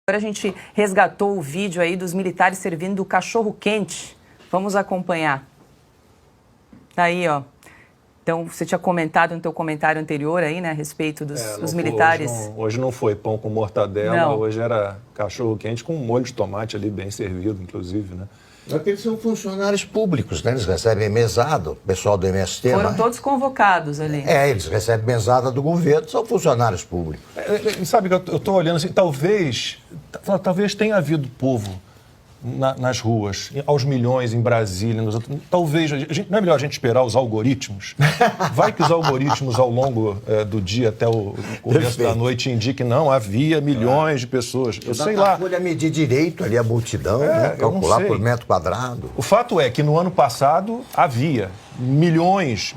Agora a gente resgatou o vídeo aí dos militares servindo cachorro quente. Vamos acompanhar. Tá aí, ó. Então, você tinha comentado no teu comentário anterior aí, né, a respeito dos militares. Hoje não foi pão com mortadela, não. Hoje era cachorro quente com molho de tomate ali, bem servido, inclusive, né? Porque eles são funcionários públicos, né? Eles recebem mesada, o pessoal do MST... Foram todos convocados ali. Eles recebem mesada do governo, são funcionários públicos. Sabe que eu estou olhando assim, talvez tenha havido povo nas ruas, aos milhões em Brasília, talvez, não é melhor a gente esperar os algoritmos? Vai que os algoritmos ao longo do dia até o começo da noite indiquem, não, havia milhões de pessoas, eu sei lá. Folha medir direito ali a multidão, né? Calcular por metro quadrado. O fato é que no ano passado havia milhões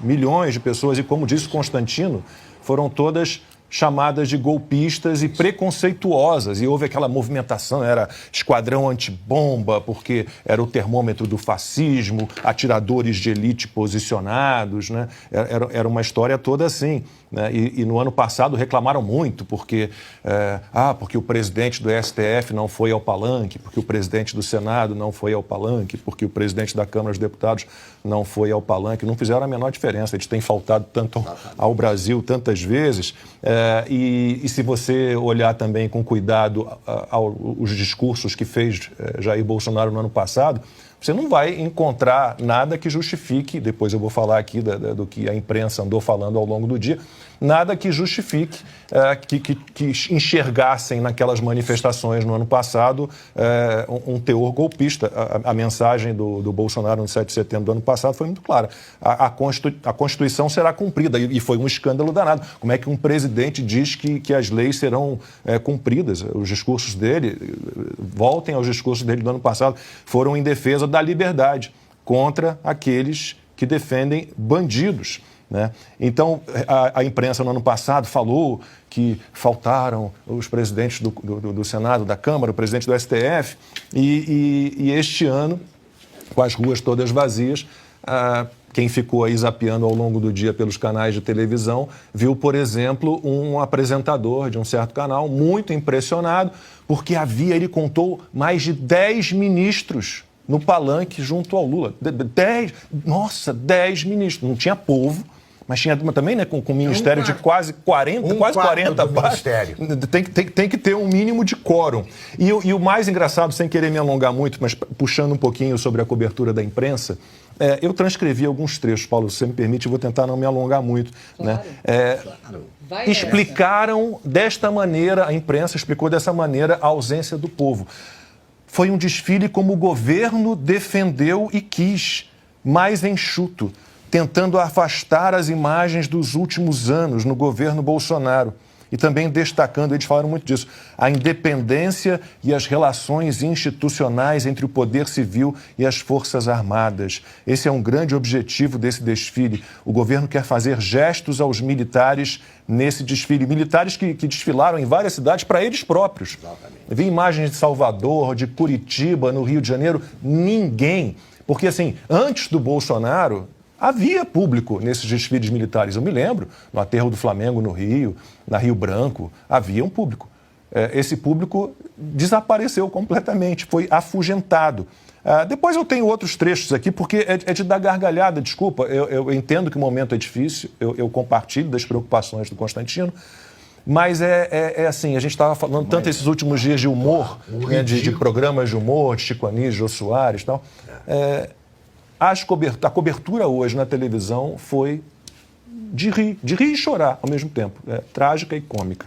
de pessoas e, como disse Constantino, foram todas chamadas de golpistas e preconceituosas, e houve aquela movimentação, era esquadrão antibomba, porque era o termômetro do fascismo, atiradores de elite posicionados, né? Era uma história toda assim, né? E no ano passado reclamaram muito, porque o presidente do STF não foi ao palanque, porque o presidente do Senado não foi ao palanque, porque o presidente da Câmara dos Deputados não foi ao palanque, não fizeram a menor diferença, eles têm faltado tanto ao Brasil tantas vezes. E se você olhar também com cuidado os discursos que fez Jair Bolsonaro no ano passado, você não vai encontrar nada que justifique, depois eu vou falar aqui do que a imprensa andou falando ao longo do dia, nada que justifique que enxergassem naquelas manifestações no ano passado um teor golpista. A mensagem do Bolsonaro no 7 de setembro do ano passado foi muito clara. A Constituição será cumprida, e foi um escândalo danado. Como é que um presidente diz que as leis serão cumpridas? Os discursos dele, voltem aos discursos dele do ano passado, foram em defesa da liberdade contra aqueles que defendem bandidos, né? Então, a imprensa no ano passado falou que faltaram os presidentes do Senado, da Câmara, o presidente do STF, e este ano, com as ruas todas vazias, quem ficou aí zapeando ao longo do dia pelos canais de televisão viu, por exemplo, um apresentador de um certo canal muito impressionado, porque ele contou mais de 10 ministros no palanque junto ao Lula. 10 ministros. Não tinha povo, mas tinha também, né, com um ministério de quase 40 partes. Tem que ter um mínimo de quórum. E o mais engraçado, sem querer me alongar muito, mas puxando um pouquinho sobre a cobertura da imprensa, eu transcrevi alguns trechos, Paulo, se você me permite, eu vou tentar não me alongar muito. Claro. Né? Explicaram desta maneira, a imprensa explicou dessa maneira a ausência do povo. Foi um desfile como o governo defendeu e quis, mais enxuto, tentando afastar as imagens dos últimos anos no governo Bolsonaro. E também destacando, eles falaram muito disso, a independência e as relações institucionais entre o poder civil e as Forças Armadas. Esse é um grande objetivo desse desfile. O governo quer fazer gestos aos militares nesse desfile. Militares que desfilaram em várias cidades para eles próprios. Vi imagens de Salvador, de Curitiba, no Rio de Janeiro. Ninguém. Porque, assim, antes do Bolsonaro, havia público nesses desfiles militares. Eu me lembro, no aterro do Flamengo, no Rio, na Rio Branco, havia um público. Esse público desapareceu completamente, foi afugentado. Depois eu tenho outros trechos aqui, porque é de dar gargalhada, desculpa. Eu entendo que o momento é difícil, eu compartilho das preocupações do Constantino, mas assim, a gente estava falando tanto esses últimos dias de humor, né, de programas de humor, de Chico Anísio, Jô Soares e tal. A cobertura hoje na televisão foi de rir e chorar ao mesmo tempo. Trágica e cômica.